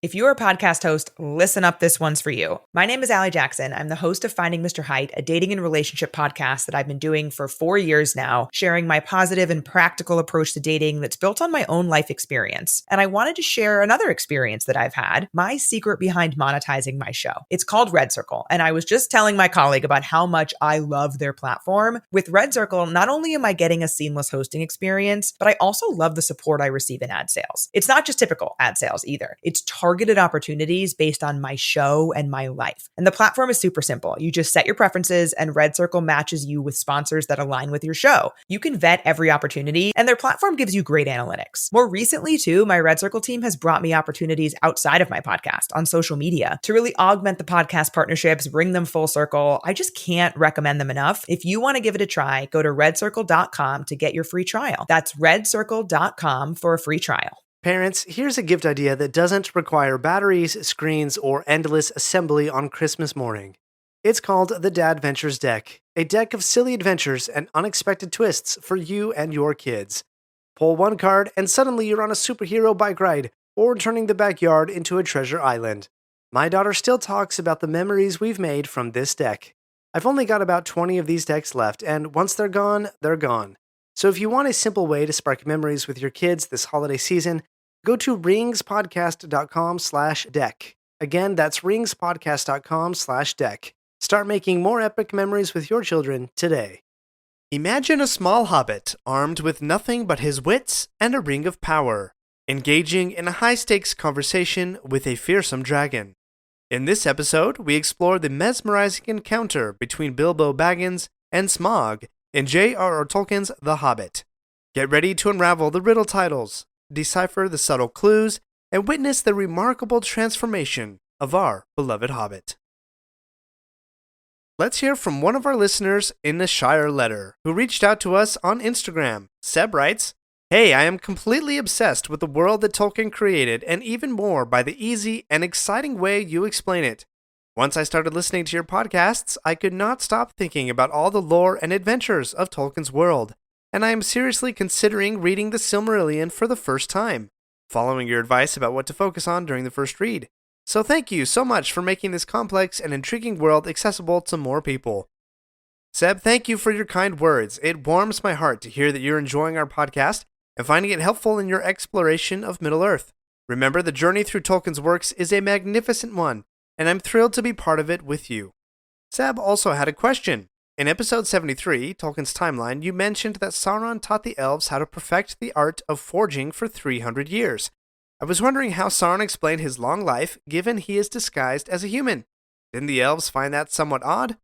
If you're a podcast host, listen up, this one's for you. My name is Allie Jackson. I'm the host of Finding Mr. Height, a dating and relationship podcast that I've been doing for 4 years now, sharing my positive and practical approach to dating that's built on my own life experience. And I wanted to share another experience that I've had, my secret behind monetizing my show. It's called Red Circle, and I was just telling my colleague about how much I love their platform. With Red Circle, not only am I getting a seamless hosting experience, but I also love the support I receive in ad sales. It's not just typical ad sales either. It's targeted opportunities based on my show and my life. And the platform is super simple. You just set your preferences and Red Circle matches you with sponsors that align with your show. You can vet every opportunity and their platform gives you great analytics. More recently too, my Red Circle team has brought me opportunities outside of my podcast on social media to really augment the podcast partnerships, bring them full circle. I just can't recommend them enough. If you want to give it a try, go to redcircle.com to get your free trial. That's redcircle.com for a free trial. Parents, here's a gift idea that doesn't require batteries, screens, or endless assembly on Christmas morning. It's called the Dad Ventures Deck, a deck of silly adventures and unexpected twists for you and your kids. Pull one card and suddenly you're on a superhero bike ride or turning the backyard into a treasure island. My daughter still talks about the memories we've made from this deck. I've only got about 20 of these decks left, and once they're gone, they're gone. So if you want a simple way to spark memories with your kids this holiday season, go to ringspodcast.com/deck. Again, that's ringspodcast.com/deck. Start making more epic memories with your children today. Imagine a small hobbit armed with nothing but his wits and a ring of power, engaging in a high-stakes conversation with a fearsome dragon. In this episode, we explore the mesmerizing encounter between Bilbo Baggins and Smaug in J.R.R. Tolkien's The Hobbit. Get ready to unravel the riddle-titles, decipher the subtle clues, and witness the remarkable transformation of our beloved Hobbit. Let's hear from one of our listeners in the Shire letter, who reached out to us on Instagram. Seb writes, "Hey, I am completely obsessed with the world that Tolkien created, and even more by the easy and exciting way you explain it. Once I started listening to your podcasts, I could not stop thinking about all the lore and adventures of Tolkien's world, and I am seriously considering reading the Silmarillion for the first time, following your advice about what to focus on during the first read. So thank you so much for making this complex and intriguing world accessible to more people." Seb, thank you for your kind words. It warms my heart to hear that you're enjoying our podcast and finding it helpful in your exploration of Middle-earth. Remember, the journey through Tolkien's works is a magnificent one, and I'm thrilled to be part of it with you. Seb also had a question. In episode 73, Tolkien's Timeline, you mentioned that Sauron taught the elves how to perfect the art of forging for 300 years. I was wondering how Sauron explained his long life, given he is disguised as a human. Didn't the elves find that somewhat odd?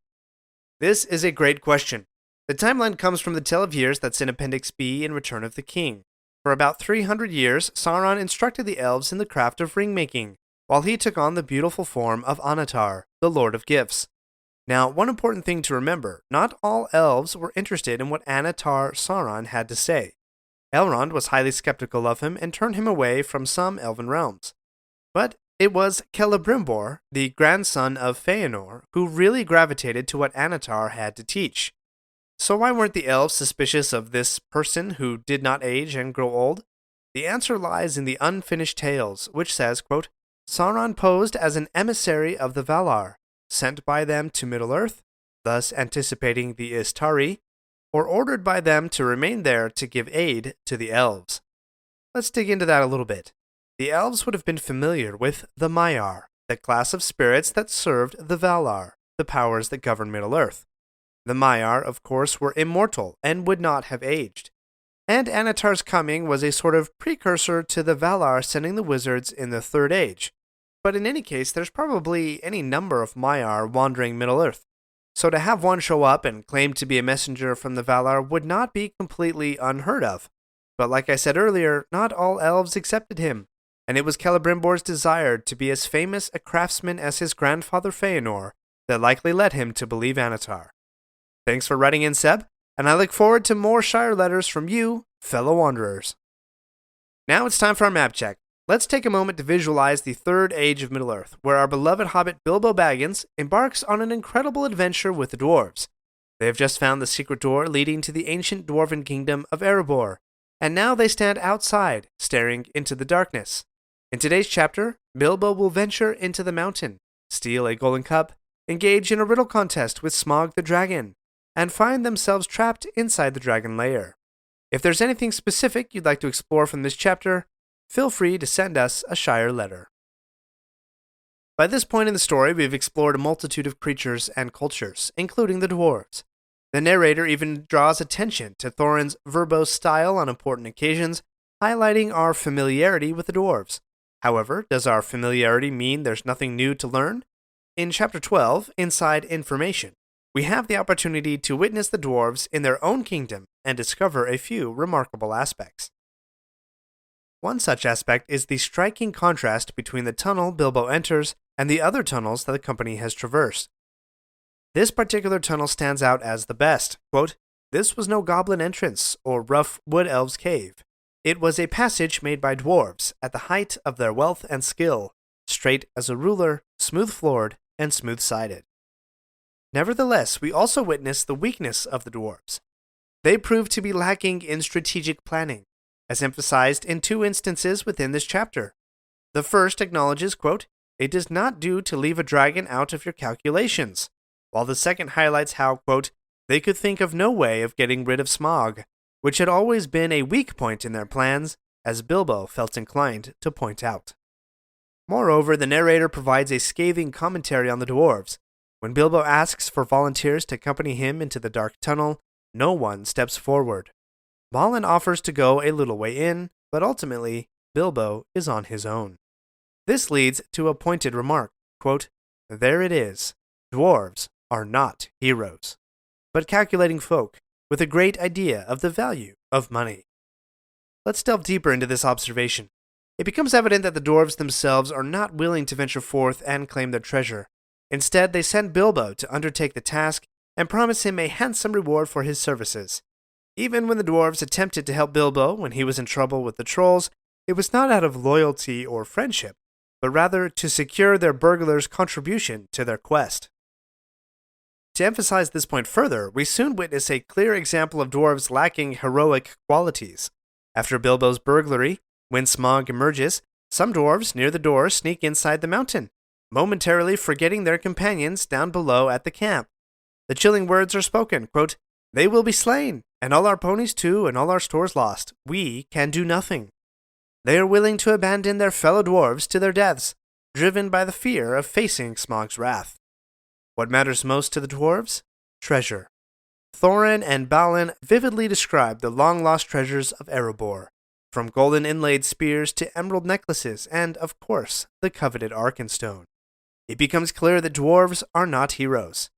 This is a great question. The timeline comes from the Tale of Years that's in Appendix B in Return of the King. For about 300 years, Sauron instructed the elves in the craft of ring-making, while he took on the beautiful form of Annatar, the Lord of Gifts. Now, one important thing to remember, not all elves were interested in what Annatar Sauron had to say. Elrond was highly skeptical of him and turned him away from some elven realms. But it was Celebrimbor, the grandson of Feanor, who really gravitated to what Annatar had to teach. So why weren't the elves suspicious of this person who did not age and grow old? The answer lies in the Unfinished Tales, which says, quote, Sauron posed as an emissary of the Valar, sent by them to Middle-earth, thus anticipating the Istari, or ordered by them to remain there to give aid to the elves. Let's dig into that a little bit. The elves would have been familiar with the Maiar, the class of spirits that served the Valar, the powers that govern Middle-earth. The Maiar, of course, were immortal and would not have aged. And Annatar's coming was a sort of precursor to the Valar sending the wizards in the Third Age. But in any case, there's probably any number of Maiar wandering Middle-earth. So to have one show up and claim to be a messenger from the Valar would not be completely unheard of. But like I said earlier, not all elves accepted him, and it was Celebrimbor's desire to be as famous a craftsman as his grandfather Feanor that likely led him to believe Annatar. Thanks for writing in, Seb, and I look forward to more Shire letters from you, fellow wanderers. Now it's time for our map check. Let's take a moment to visualize the Third Age of Middle-earth, where our beloved hobbit Bilbo Baggins embarks on an incredible adventure with the dwarves. They have just found the secret door leading to the ancient dwarven kingdom of Erebor, and now they stand outside, staring into the darkness. In today's chapter, Bilbo will venture into the mountain, steal a golden cup, engage in a riddle contest with Smaug the dragon, and find themselves trapped inside the dragon lair. If there's anything specific you'd like to explore from this chapter, feel free to send us a Shire letter. By this point in the story, we've explored a multitude of creatures and cultures, including the dwarves. The narrator even draws attention to Thorin's verbose style on important occasions, highlighting our familiarity with the dwarves. However, does our familiarity mean there's nothing new to learn? In Chapter 12, Inside Information, we have the opportunity to witness the dwarves in their own kingdom and discover a few remarkable aspects. One such aspect is the striking contrast between the tunnel Bilbo enters and the other tunnels that the company has traversed. This particular tunnel stands out as the best. Quote, "This was no goblin entrance or rough wood elves' cave. It was a passage made by dwarves at the height of their wealth and skill, straight as a ruler, smooth-floored, and smooth-sided." Nevertheless, we also witness the weakness of the dwarves. They prove to be lacking in strategic planning, as emphasized in two instances within this chapter. The first acknowledges, quote, "It does not do to leave a dragon out of your calculations," while the second highlights how, quote, "they could think of no way of getting rid of Smaug, which had always been a weak point in their plans, as Bilbo felt inclined to point out." Moreover, the narrator provides a scathing commentary on the dwarves. When Bilbo asks for volunteers to accompany him into the dark tunnel, no one steps forward. Balin offers to go a little way in, but ultimately, Bilbo is on his own. This leads to a pointed remark, quote, "There it is. Dwarves are not heroes, but calculating folk with a great idea of the value of money." Let's delve deeper into this observation. It becomes evident that the dwarves themselves are not willing to venture forth and claim their treasure. Instead, they send Bilbo to undertake the task and promise him a handsome reward for his services. Even when the dwarves attempted to help Bilbo when he was in trouble with the trolls, it was not out of loyalty or friendship, but rather to secure their burglar's contribution to their quest. To emphasize this point further, we soon witness a clear example of dwarves lacking heroic qualities. After Bilbo's burglary, when Smaug emerges, some dwarves near the door sneak inside the mountain, momentarily forgetting their companions down below at the camp. The chilling words are spoken, quote, "They will be slain, and all our ponies too, and all our stores lost. We can do nothing." They are willing to abandon their fellow dwarves to their deaths, driven by the fear of facing Smaug's wrath. What matters most to the dwarves? Treasure. Thorin and Balin vividly describe the long-lost treasures of Erebor, from golden inlaid spears to emerald necklaces and, of course, the coveted Arkenstone. It becomes clear that dwarves are not heroes.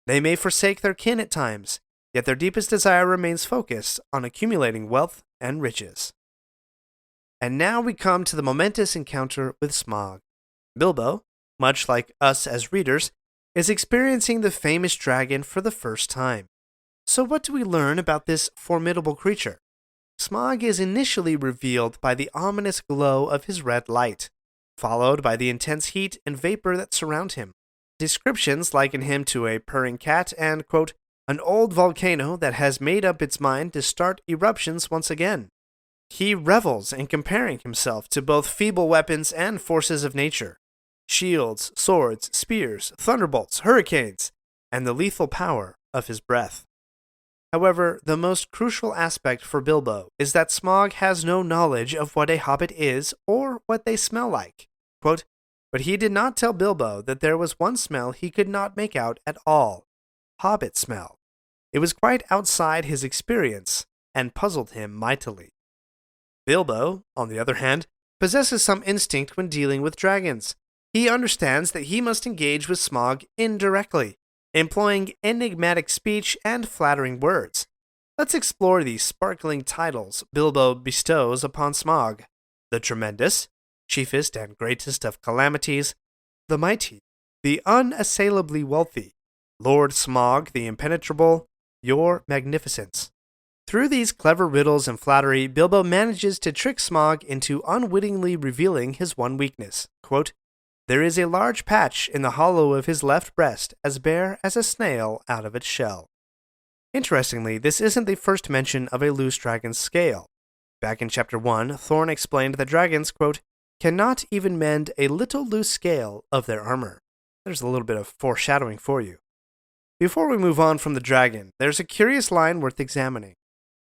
They may forsake their kin at times, yet their deepest desire remains focused on accumulating wealth and riches. And now we come to the momentous encounter with Smaug. Bilbo, much like us as readers, is experiencing the famous dragon for the first time. So what do we learn about this formidable creature? Smaug is initially revealed by the ominous glow of his red light, followed by the intense heat and vapor that surround him. Descriptions liken him to a purring cat and, quote, "an old volcano that has made up its mind to start eruptions once again." He revels in comparing himself to both feeble weapons and forces of nature. Shields, swords, spears, thunderbolts, hurricanes, and the lethal power of his breath. However, the most crucial aspect for Bilbo is that Smaug has no knowledge of what a hobbit is or what they smell like. Quote, "But he did not tell Bilbo that there was one smell he could not make out at all. Hobbit smell. It was quite outside his experience and puzzled him mightily." Bilbo, on the other hand, possesses some instinct when dealing with dragons. He understands that he must engage with Smaug indirectly, employing enigmatic speech and flattering words. Let's explore the sparkling titles Bilbo bestows upon Smaug: the Tremendous, chiefest and greatest of calamities; the Mighty, the unassailably wealthy; Lord Smaug the Impenetrable, your magnificence. Through these clever riddles and flattery, Bilbo manages to trick Smaug into unwittingly revealing his one weakness. Quote, "There is a large patch in the hollow of his left breast, as bare as a snail out of its shell." Interestingly, this isn't the first mention of a loose dragon's scale. Back in Chapter 1, Thorin explained that dragons, quote, cannot even mend a little loose scale of their armor. There's a little bit of foreshadowing for you. Before we move on from the dragon, there's a curious line worth examining.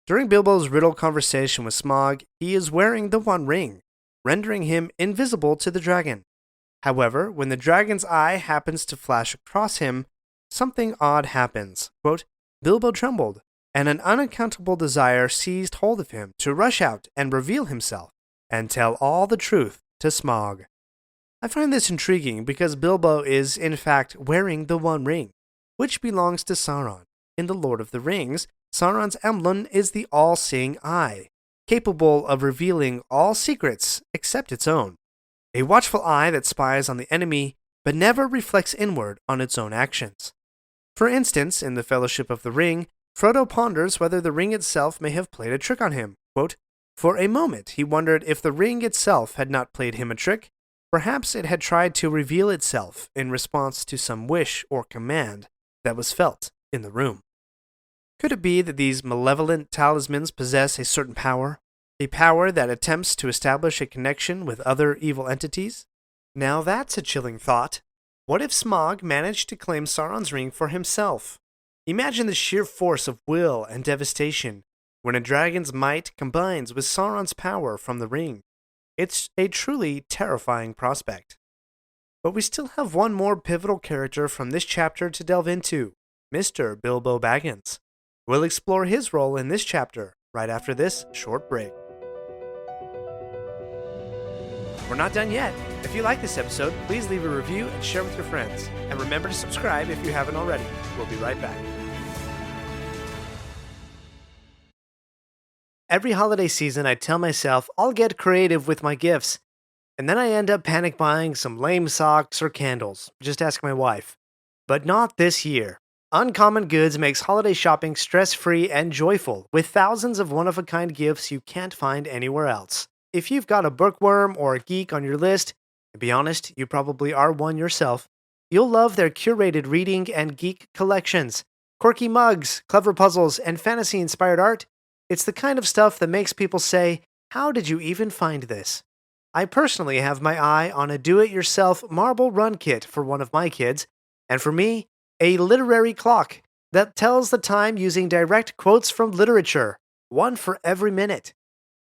During Bilbo's riddle conversation with Smaug, he is wearing the One Ring, rendering him invisible to the dragon. However, when the dragon's eye happens to flash across him, something odd happens. Quote, Bilbo trembled, and an unaccountable desire seized hold of him to rush out and reveal himself and tell all the truth to Smaug. I find this intriguing because Bilbo is, in fact, wearing the One Ring, which belongs to Sauron. In The Lord of the Rings, Sauron's emblem is the all-seeing eye, capable of revealing all secrets except its own. A watchful eye that spies on the enemy, but never reflects inward on its own actions. For instance, in The Fellowship of the Ring, Frodo ponders whether the ring itself may have played a trick on him. Quote, for a moment he wondered if the ring itself had not played him a trick. Perhaps it had tried to reveal itself in response to some wish or command that was felt in the room. Could it be that these malevolent talismans possess a certain power? A power that attempts to establish a connection with other evil entities? Now that's a chilling thought. What if Smaug managed to claim Sauron's ring for himself? Imagine the sheer force of will and devastation when a dragon's might combines with Sauron's power from the ring. It's a truly terrifying prospect. But we still have one more pivotal character from this chapter to delve into, Mr. Bilbo Baggins. We'll explore his role in this chapter right after this short break. We're not done yet. If you like this episode, please leave a review and share with your friends. And remember to subscribe if you haven't already. We'll be right back. Every holiday season, I tell myself I'll get creative with my gifts. And then I end up panic buying some lame socks or candles. Just ask my wife. But not this year. Uncommon Goods makes holiday shopping stress-free and joyful, with thousands of one-of-a-kind gifts you can't find anywhere else. If you've got a bookworm or a geek on your list, and be honest, you probably are one yourself, you'll love their curated reading and geek collections. Quirky mugs, clever puzzles, and fantasy-inspired art. It's the kind of stuff that makes people say, how did you even find this? I personally have my eye on a do-it-yourself marble run kit for one of my kids, and for me, a literary clock that tells the time using direct quotes from literature, one for every minute.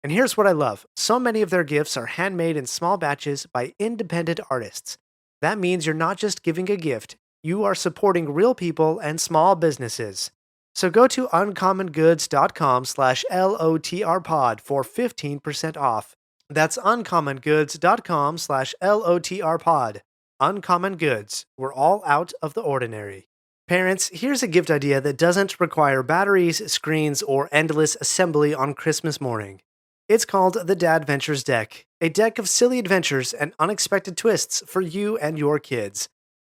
And here's what I love. So many of their gifts are handmade in small batches by independent artists. That means you're not just giving a gift, you are supporting real people and small businesses. So go to uncommongoods.com/LOTRpod for 15% off. That's uncommongoods.com/LOTRpod. Uncommon Goods. We're all out of the ordinary. Parents, here's a gift idea that doesn't require batteries, screens, or endless assembly on Christmas morning. It's called the Dad Ventures Deck, a deck of silly adventures and unexpected twists for you and your kids.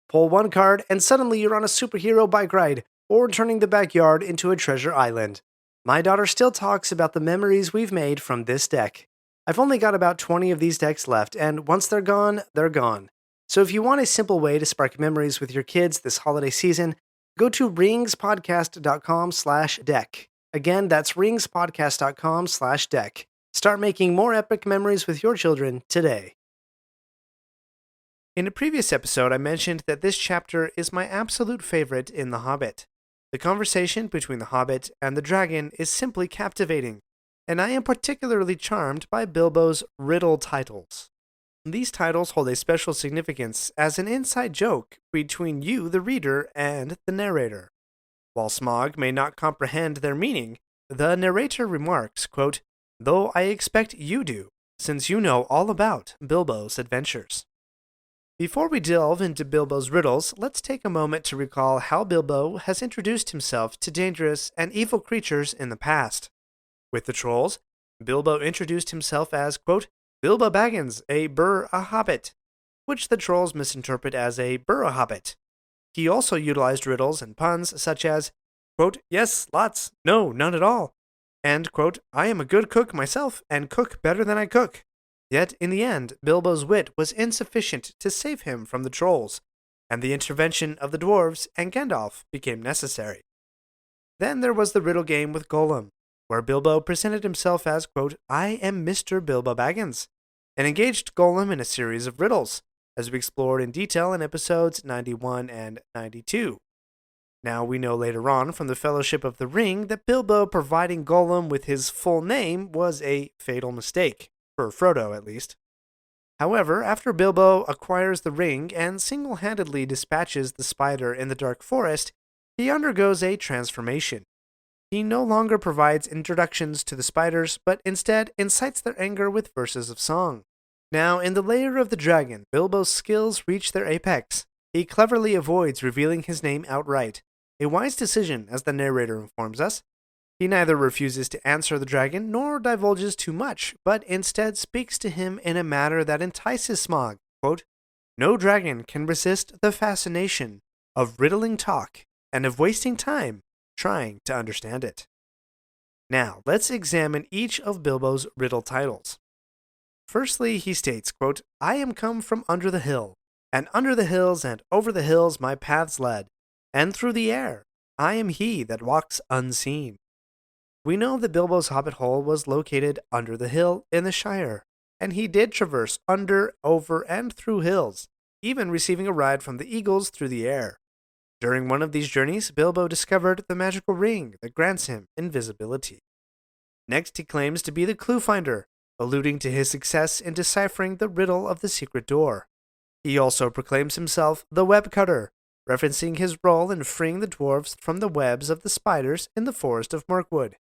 Pull one card and suddenly you're on a superhero bike ride or turning the backyard into a treasure island. My daughter still talks about the memories we've made from this deck. I've only got about 20 of these decks left, and once they're gone, they're gone. So if you want a simple way to spark memories with your kids this holiday season, go to ringspodcast.com/deck. Again, that's ringspodcast.com/deck. Start making more epic memories with your children today. In a previous episode, I mentioned that this chapter is my absolute favorite in The Hobbit. The conversation between the Hobbit and the dragon is simply captivating, and I am particularly charmed by Bilbo's riddle-titles. These titles hold a special significance as an inside joke between you, the reader, and the narrator. While Smaug may not comprehend their meaning, the narrator remarks, quote, though I expect you do, since you know all about Bilbo's adventures. Before we delve into Bilbo's riddles, let's take a moment to recall how Bilbo has introduced himself to dangerous and evil creatures in the past. With the trolls, Bilbo introduced himself as, quote, Bilbo Baggins, a hobbit, which the trolls misinterpret as a hobbit. He also utilized riddles and puns such as, quote, yes, lots, no, none at all, and, quote, I am a good cook myself and cook better than I cook. Yet, in the end, Bilbo's wit was insufficient to save him from the trolls, and the intervention of the dwarves and Gandalf became necessary. Then there was the riddle game with Gollum, where Bilbo presented himself as, quote, I am Mr. Bilbo Baggins, and engaged Gollum in a series of riddles, as we explored in detail in episodes 91 and 92. Now we know later on from the Fellowship of the Ring that Bilbo providing Gollum with his full name was a fatal mistake, for Frodo at least. However, after Bilbo acquires the ring and single-handedly dispatches the spider in the Dark Forest, he undergoes a transformation. He no longer provides introductions to the spiders, but instead incites their anger with verses of song. Now, in the lair of the dragon, Bilbo's skills reach their apex. He cleverly avoids revealing his name outright, a wise decision as the narrator informs us. He neither refuses to answer the dragon nor divulges too much, but instead speaks to him in a manner that entices Smaug. Quote, "No dragon can resist the fascination of riddling talk and of wasting time trying to understand it." Now, let's examine each of Bilbo's riddle titles. Firstly, he states, quote, "I am come from under the hill, and under the hills and over the hills my paths led, and through the air I am he that walks unseen." We know that Bilbo's hobbit hole was located under the hill in the Shire, and he did traverse under, over, and through hills, even receiving a ride from the eagles through the air. During one of these journeys, Bilbo discovered the magical ring that grants him invisibility. Next, he claims to be the clue finder, alluding to his success in deciphering the riddle of the secret door. He also proclaims himself the web cutter, referencing his role in freeing the dwarves from the webs of the spiders in the forest of Mirkwood.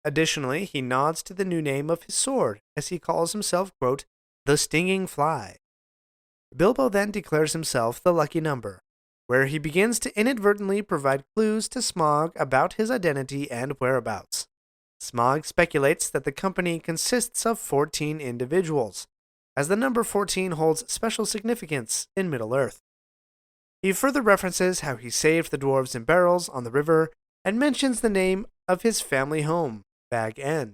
Additionally, he nods to the new name of his sword, as he calls himself, quote, "the stinging fly." Bilbo then declares himself the lucky number, where he begins to inadvertently provide clues to Smaug about his identity and whereabouts. Smaug speculates that the company consists of 14 individuals, as the number 14 holds special significance in Middle-earth. He further references how he saved the dwarves in barrels on the river and mentions the name of his family home, Bag End.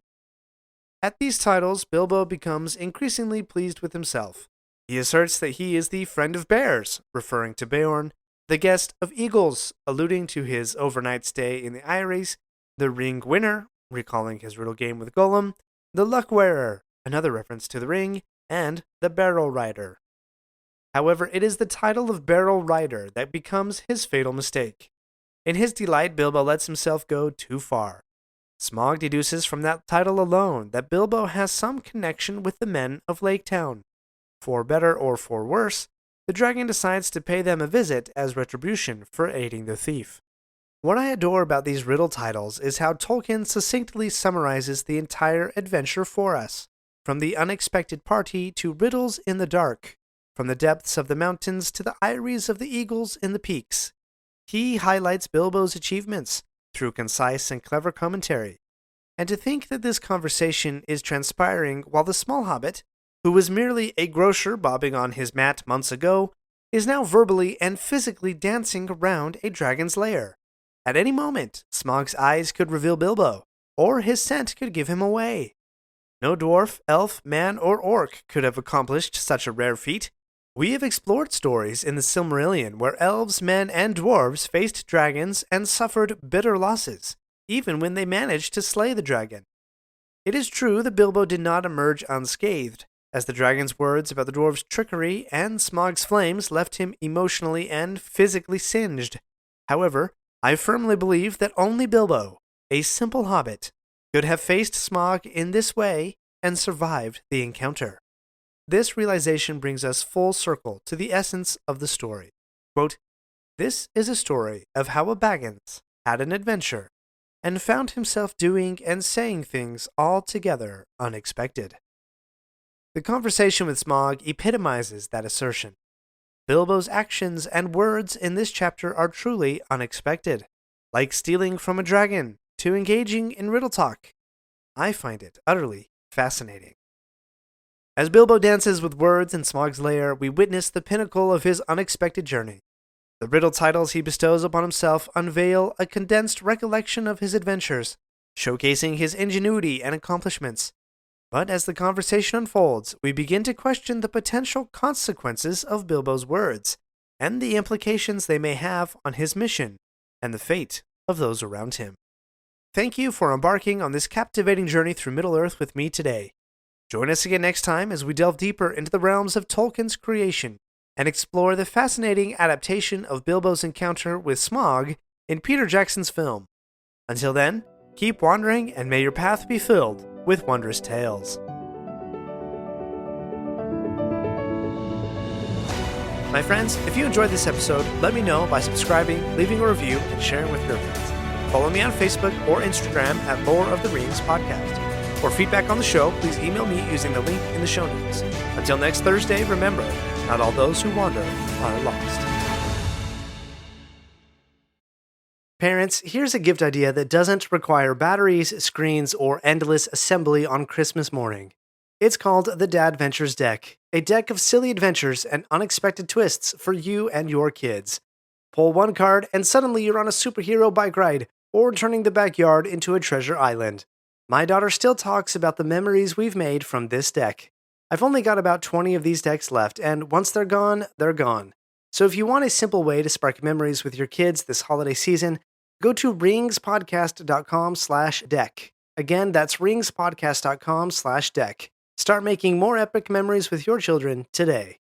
At these titles, Bilbo becomes increasingly pleased with himself. He asserts that he is the friend of bears, referring to Beorn, the guest of eagles, alluding to his overnight stay in the Eyries, the ring winner, recalling his riddle game with Gollum, the luck wearer, another reference to the ring, and the barrel rider. However, it is the title of barrel rider that becomes his fatal mistake. In his delight, Bilbo lets himself go too far. Smaug deduces from that title alone that Bilbo has some connection with the men of Lake Town. For better or for worse, the dragon decides to pay them a visit as retribution for aiding the thief. What I adore about these riddle titles is how Tolkien succinctly summarizes the entire adventure for us, from the unexpected party to riddles in the dark, from the depths of the mountains to the eyries of the eagles in the peaks. He highlights Bilbo's achievements through concise and clever commentary. And to think that this conversation is transpiring while the small hobbit, who was merely a grocer bobbing on his mat months ago, is now verbally and physically dancing around a dragon's lair. At any moment, Smaug's eyes could reveal Bilbo, or his scent could give him away. No dwarf, elf, man, or orc could have accomplished such a rare feat. We have explored stories in the Silmarillion where elves, men, and dwarves faced dragons and suffered bitter losses, even when they managed to slay the dragon. It is true that Bilbo did not emerge unscathed, as the dragon's words about the dwarves' trickery and Smaug's flames left him emotionally and physically singed. However, I firmly believe that only Bilbo, a simple hobbit, could have faced Smaug in this way and survived the encounter. This realization brings us full circle to the essence of the story. Quote, "This is a story of how a Baggins had an adventure and found himself doing and saying things altogether unexpected." The conversation with Smaug epitomizes that assertion. Bilbo's actions and words in this chapter are truly unexpected, like stealing from a dragon to engaging in riddle talk. I find it utterly fascinating. As Bilbo dances with words in Smaug's lair, we witness the pinnacle of his unexpected journey. The riddle titles he bestows upon himself unveil a condensed recollection of his adventures, showcasing his ingenuity and accomplishments. But as the conversation unfolds, we begin to question the potential consequences of Bilbo's words, and the implications they may have on his mission and the fate of those around him. Thank you for embarking on this captivating journey through Middle-earth with me today. Join us again next time as we delve deeper into the realms of Tolkien's creation and explore the fascinating adaptation of Bilbo's encounter with Smaug in Peter Jackson's film. Until then, keep wandering and may your path be filled with wondrous tales. My friends, if you enjoyed this episode, let me know by subscribing, leaving a review, and sharing with your friends. Follow me on Facebook or Instagram at Lore of the Rings Podcast. For feedback on the show, please email me using the link in the show notes. Until next Thursday, remember, not all those who wander are lost. Parents, here's a gift idea that doesn't require batteries, screens, or endless assembly on Christmas morning. It's called the Dad Ventures Deck, a deck of silly adventures and unexpected twists for you and your kids. Pull one card and suddenly you're on a superhero bike ride or turning the backyard into a treasure island. My daughter still talks about the memories we've made from this deck. I've only got about 20 of these decks left, and once they're gone, they're gone. So if you want a simple way to spark memories with your kids this holiday season, go to ringspodcast.com/deck. Again, that's ringspodcast.com/deck. Start making more epic memories with your children today.